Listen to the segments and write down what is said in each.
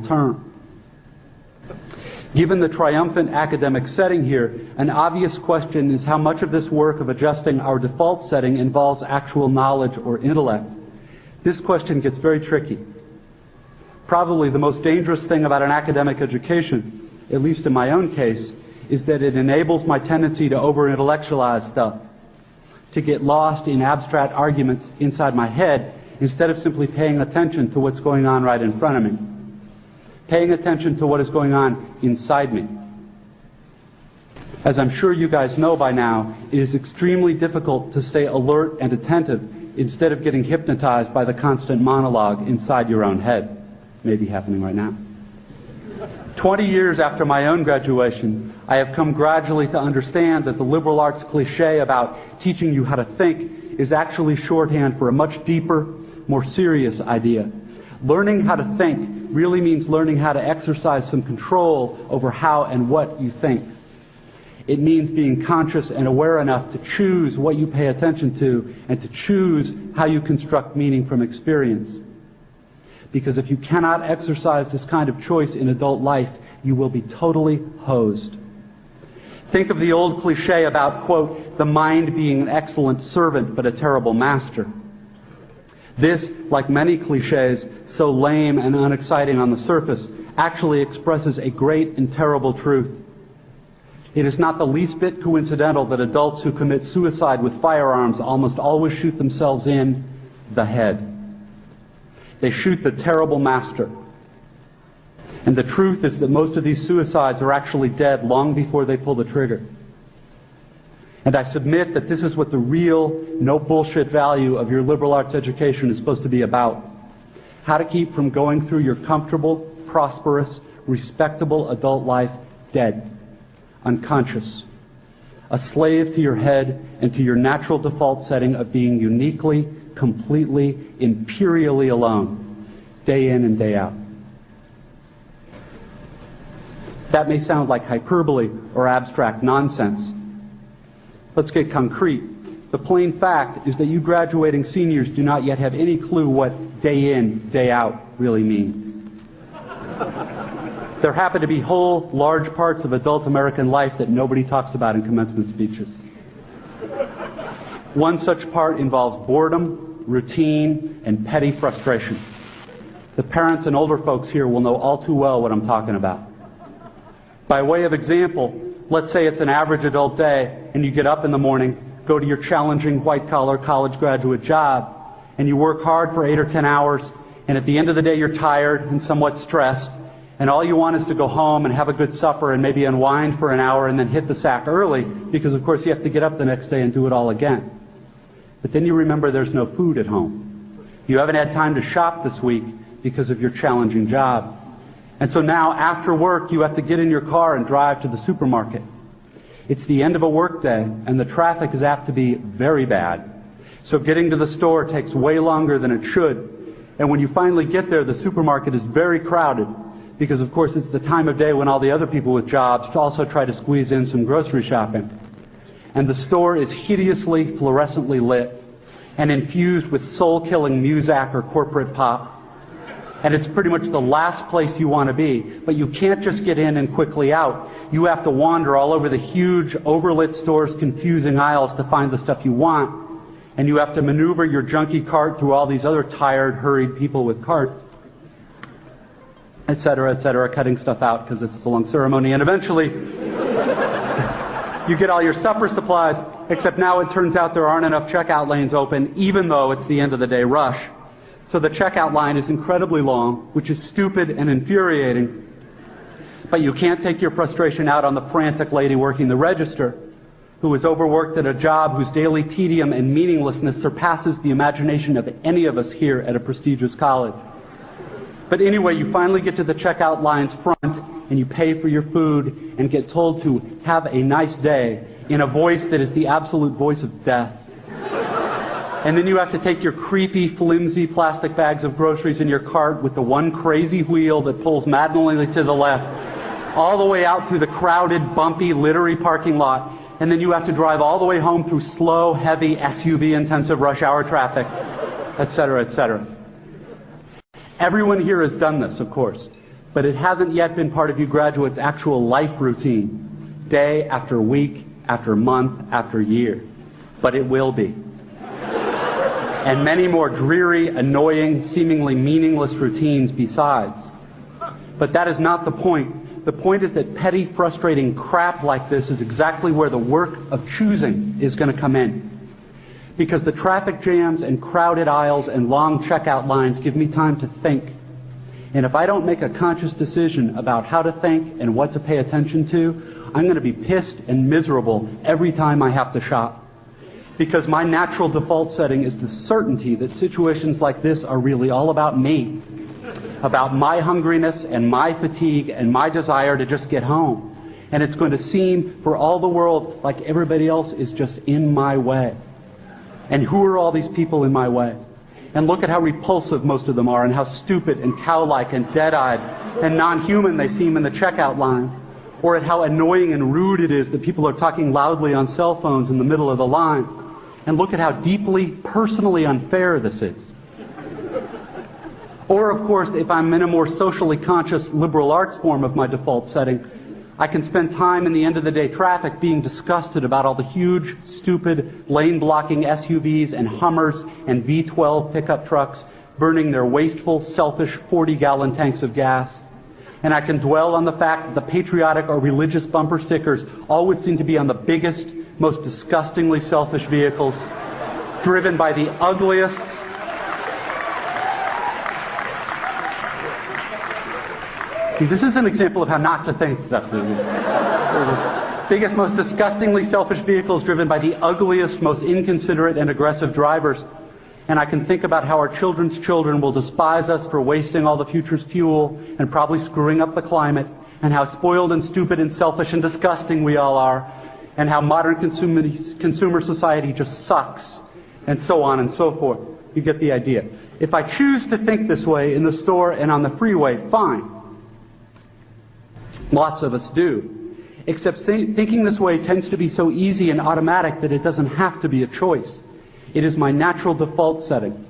term. Given the triumphant academic setting here, an obvious question is how much of this work of adjusting our default setting involves actual knowledge or intellect. This question gets very tricky. Probably the most dangerous thing about an academic education, at least in my own case, is that it enables my tendency to over-intellectualize stuff, to get lost in abstract arguments inside my head instead of simply paying attention to what's going on right in front of me. Paying attention to what is going on inside me. As I'm sure you guys know by now, it is extremely difficult to stay alert and attentive instead of getting hypnotized by the constant monologue inside your own head. Maybe happening right now. 20 years after my own graduation, I have come gradually to understand that the liberal arts cliche about teaching you how to think is actually shorthand for a much deeper, more serious idea. Learning how to think really means learning how to exercise some control over how and what you think. It means being conscious and aware enough to choose what you pay attention to and to choose how you construct meaning from experience. Because if you cannot exercise this kind of choice in adult life, you will be totally hosed. Think of the old cliche about, quote, the mind being an excellent servant but a terrible master. This, like many cliches, so lame and unexciting on the surface, actually expresses a great and terrible truth. It is not the least bit coincidental that adults who commit suicide with firearms almost always shoot themselves in the head. They shoot the terrible master. And the truth is that most of these suicides are actually dead long before they pull the trigger. And I submit that this is what the real, no bullshit value of your liberal arts education is supposed to be about. How to keep from going through your comfortable, prosperous, respectable adult life dead, unconscious, a slave to your head and to your natural default setting of being uniquely, completely, imperially alone, day in and day out. That may sound like hyperbole or abstract nonsense. Let's get concrete. The plain fact is that you graduating seniors do not yet have any clue what day in, day out really means. There happen to be whole, large parts of adult American life that nobody talks about in commencement speeches. One such part involves boredom, routine, and petty frustration. The parents and older folks here will know all too well what I'm talking about. By way of example, let's say it's an average adult day, and you get up in the morning, go to your challenging white-collar college graduate job, and you work hard for 8 or 10 hours, and at the end of the day you're tired and somewhat stressed, and all you want is to go home and have a good supper and maybe unwind for an hour and then hit the sack early, because of course you have to get up the next day and do it all again. But then you remember there's no food at home. You haven't had time to shop this week because of your challenging job. And so now, after work, you have to get in your car and drive to the supermarket. It's the end of a work day, and the traffic is apt to be very bad. So getting to the store takes way longer than it should. And when you finally get there, the supermarket is very crowded, because of course it's the time of day when all the other people with jobs also try to squeeze in some grocery shopping. And the store is hideously fluorescently lit and infused with soul-killing Muzak or corporate pop. And it's pretty much the last place you want to be. But you can't just get in and quickly out. You have to wander all over the huge, overlit store's confusing aisles to find the stuff you want. And you have to maneuver your junky cart through all these other tired, hurried people with carts, etc., cutting stuff out because it's a long ceremony. And eventually, you get all your supper supplies, except now it turns out there aren't enough checkout lanes open, even though it's the end of the day rush. So the checkout line is incredibly long, which is stupid and infuriating. But you can't take your frustration out on the frantic lady working the register, who is overworked at a job whose daily tedium and meaninglessness surpasses the imagination of any of us here at a prestigious college. But anyway, you finally get to the checkout line's front, and you pay for your food and get told to have a nice day in a voice that is the absolute voice of death. And then you have to take your creepy, flimsy plastic bags of groceries in your cart with the one crazy wheel that pulls maddeningly to the left, all the way out through the crowded, bumpy, littery parking lot. And then you have to drive all the way home through slow, heavy, SUV-intensive rush hour traffic, etc., etc. Everyone here has done this, of course. But it hasn't yet been part of you graduates' actual life routine, day after week, after month, after year. But it will be. And many more dreary, annoying, seemingly meaningless routines besides. But that is not the point. The point is that petty, frustrating crap like this is exactly where the work of choosing is going to come in. Because the traffic jams and crowded aisles and long checkout lines give me time to think. And if I don't make a conscious decision about how to think and what to pay attention to, I'm going to be pissed and miserable every time I have to shop. Because my natural default setting is the certainty that situations like this are really all about me. About my hungriness and my fatigue and my desire to just get home. And it's going to seem for all the world like everybody else is just in my way. And who are all these people in my way? And look at how repulsive most of them are, and how stupid and cow-like and dead-eyed and non-human they seem in the checkout line. Or at how annoying and rude it is that people are talking loudly on cell phones in the middle of the line. And look at how deeply, personally unfair this is. Or, of course, if I'm in a more socially conscious liberal arts form of my default setting, I can spend time in the end-of-the-day traffic being disgusted about all the huge, stupid, lane-blocking SUVs and Hummers and V12 pickup trucks burning their wasteful, selfish 40-gallon tanks of gas. And I can dwell on the fact that the patriotic or religious bumper stickers always seem to be on the biggest, most disgustingly selfish vehicles, driven by the ugliest, this is an example of how not to think. The biggest, most disgustingly selfish vehicles driven by the ugliest, most inconsiderate and aggressive drivers. And I can think about how our children's children will despise us for wasting all the future's fuel and probably screwing up the climate, and how spoiled and stupid and selfish and disgusting we all are, and how modern consumer society just sucks, and so on and so forth. You get the idea. If I choose to think this way in the store and on the freeway, fine. Lots of us do. Except thinking this way tends to be so easy and automatic that it doesn't have to be a choice. It is my natural default setting.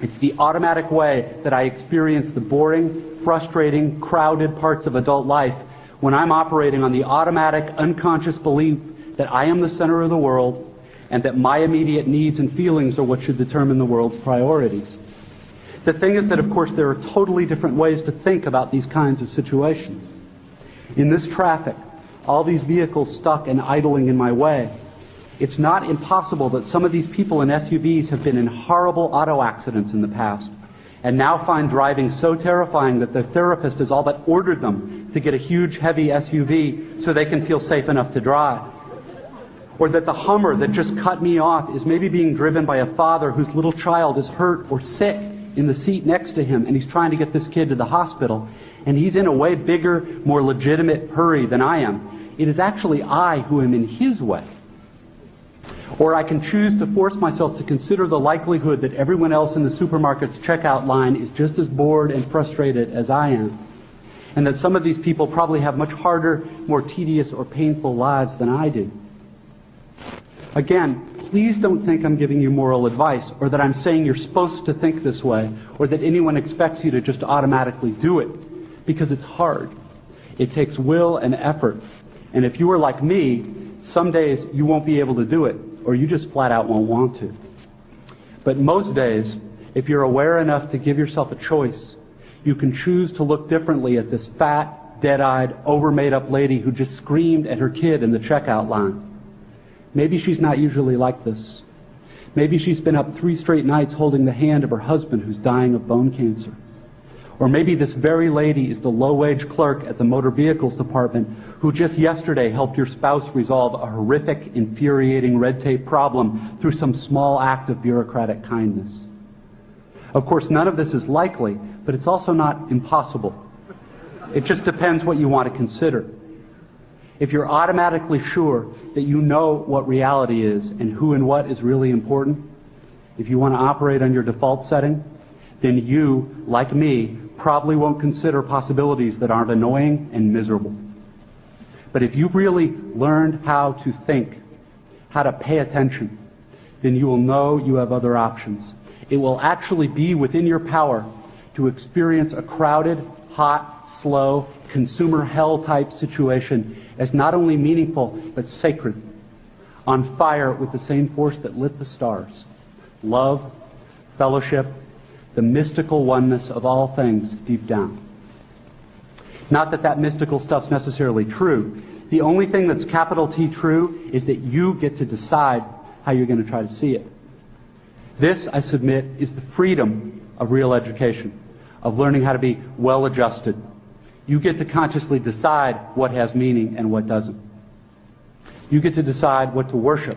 It's the automatic way that I experience the boring, frustrating, crowded parts of adult life when I'm operating on the automatic, unconscious belief that I am the center of the world and that my immediate needs and feelings are what should determine the world's priorities. The thing is that, of course, there are totally different ways to think about these kinds of situations. In this traffic, all these vehicles stuck and idling in my way, it's not impossible that some of these people in SUVs have been in horrible auto accidents in the past and now find driving so terrifying that their therapist has all but ordered them to get a huge, heavy SUV so they can feel safe enough to drive. Or that the Hummer that just cut me off is maybe being driven by a father whose little child is hurt or sick in the seat next to him, and he's trying to get this kid to the hospital, and he's in a way bigger, more legitimate hurry than I am. It is actually I who am in his way. Or I can choose to force myself to consider the likelihood that everyone else in the supermarket's checkout line is just as bored and frustrated as I am, and that some of these people probably have much harder, more tedious or painful lives than I do. Again, please don't think I'm giving you moral advice, or that I'm saying you're supposed to think this way, or that anyone expects you to just automatically do it, because it's hard. It takes will and effort. And if you are like me, some days you won't be able to do it, or you just flat out won't want to. But most days, if you're aware enough to give yourself a choice, you can choose to look differently at this fat, dead-eyed, over-made-up lady who just screamed at her kid in the checkout line. Maybe she's not usually like this. Maybe she's been up 3 straight nights holding the hand of her husband who's dying of bone cancer. Or maybe this very lady is the low-wage clerk at the motor vehicles department who just yesterday helped your spouse resolve a horrific, infuriating red tape problem through some small act of bureaucratic kindness. Of course, none of this is likely, but it's also not impossible. It just depends what you want to consider. If you're automatically sure that you know what reality is and who and what is really important, if you want to operate on your default setting, then you, like me, probably won't consider possibilities that aren't annoying and miserable. But if you've really learned how to think, how to pay attention, then you will know you have other options. It will actually be within your power to experience a crowded, hot, slow, consumer hell type situation as not only meaningful, but sacred, on fire with the same force that lit the stars. Love, fellowship, the mystical oneness of all things deep down. Not that that mystical stuff's necessarily true. The only thing that's capital T true is that you get to decide how you're going to try to see it. This, I submit, is the freedom of real education, of learning how to be well-adjusted. You get to consciously decide what has meaning and what doesn't. You get to decide what to worship.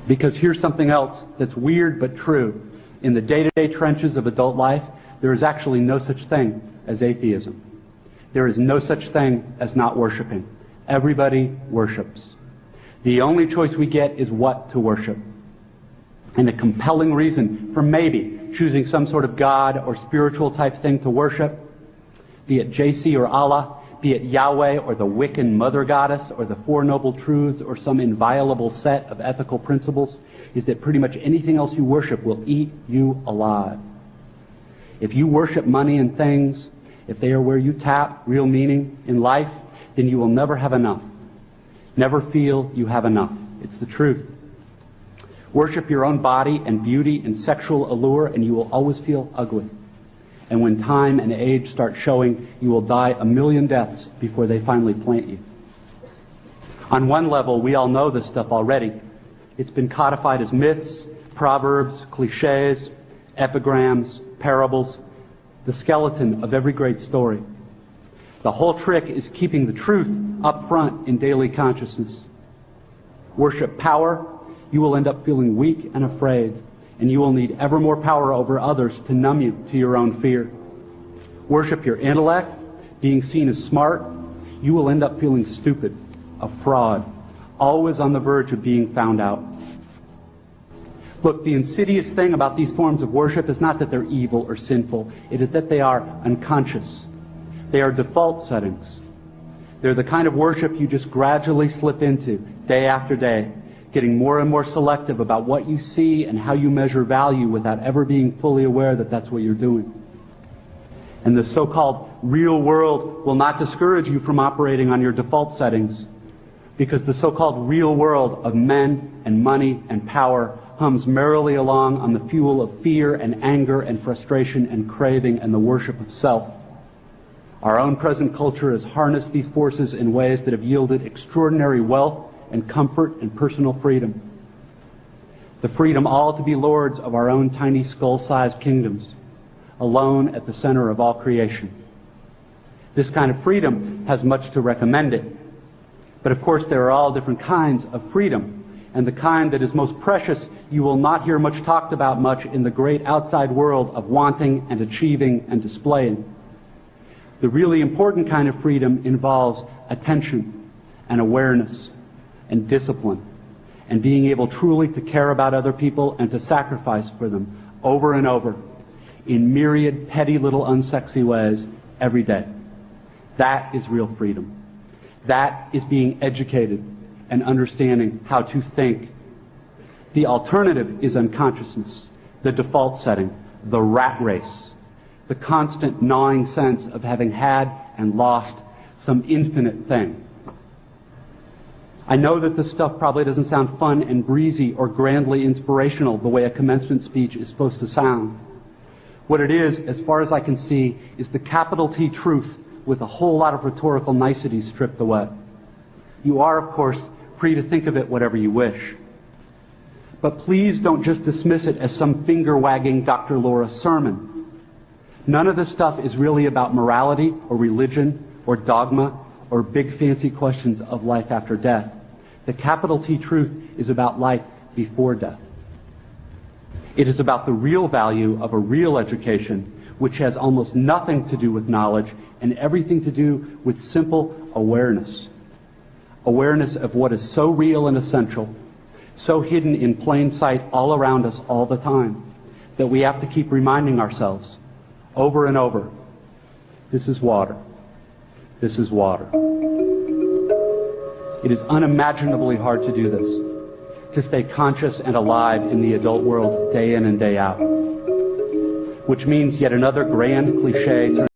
Because here's something else that's weird but true. In the day-to-day trenches of adult life, there is actually no such thing as atheism. There is no such thing as not worshiping. Everybody worships. The only choice we get is what to worship. And a compelling reason for maybe choosing some sort of God or spiritual type thing to worship, be it JC or Allah, be it Yahweh or the Wiccan Mother Goddess or the Four Noble Truths or some inviolable set of ethical principles, is that pretty much anything else you worship will eat you alive. If you worship money and things, if they are where you tap real meaning in life, then you will never have enough. Never feel you have enough. It's the truth. Worship your own body and beauty and sexual allure, and you will always feel ugly. And when time and age start showing, you will die a million deaths before they finally plant you. On one level, we all know this stuff already. It's been codified as myths, proverbs, cliches, epigrams, parables, the skeleton of every great story. The whole trick is keeping the truth up front in daily consciousness. Worship power, you will end up feeling weak and afraid, and you will need ever more power over others to numb you to your own fear. Worship your intellect, being seen as smart, you will end up feeling stupid, a fraud, always on the verge of being found out. Look, the insidious thing about these forms of worship is not that they're evil or sinful. It is that they are unconscious. They are default settings. They're the kind of worship you just gradually slip into, day after day, getting more and more selective about what you see and how you measure value without ever being fully aware that that's what you're doing. And the so-called real world will not discourage you from operating on your default settings, because the so-called real world of men and money and power hums merrily along on the fuel of fear and anger and frustration and craving and the worship of self. Our own present culture has harnessed these forces in ways that have yielded extraordinary wealth and comfort and personal freedom. The freedom all to be lords of our own tiny skull-sized kingdoms, alone at the center of all creation. This kind of freedom has much to recommend it. But of course there are all different kinds of freedom, and the kind that is most precious you will not hear much talked about much in the great outside world of wanting and achieving and displaying. The really important kind of freedom involves attention and awareness and discipline and being able truly to care about other people and to sacrifice for them over and over in myriad petty little unsexy ways every day. That is real freedom. That is being educated and understanding how to think. The alternative is unconsciousness, the default setting, the rat race, the constant gnawing sense of having had and lost some infinite thing. I know that this stuff probably doesn't sound fun and breezy or grandly inspirational the way a commencement speech is supposed to sound. What it is, as far as I can see, is the capital T truth with a whole lot of rhetorical niceties stripped away. You are, of course, free to think of it whatever you wish. But please don't just dismiss it as some finger-wagging Dr. Laura sermon. None of this stuff is really about morality or religion or dogma or big fancy questions of life after death. The capital T truth is about life before death. It is about the real value of a real education, which has almost nothing to do with knowledge and everything to do with simple awareness. Awareness of what is so real and essential, so hidden in plain sight all around us all the time, that we have to keep reminding ourselves over and over, this is water. This is water. It is unimaginably hard to do this, to stay conscious and alive in the adult world day in and day out. which means yet another grand cliche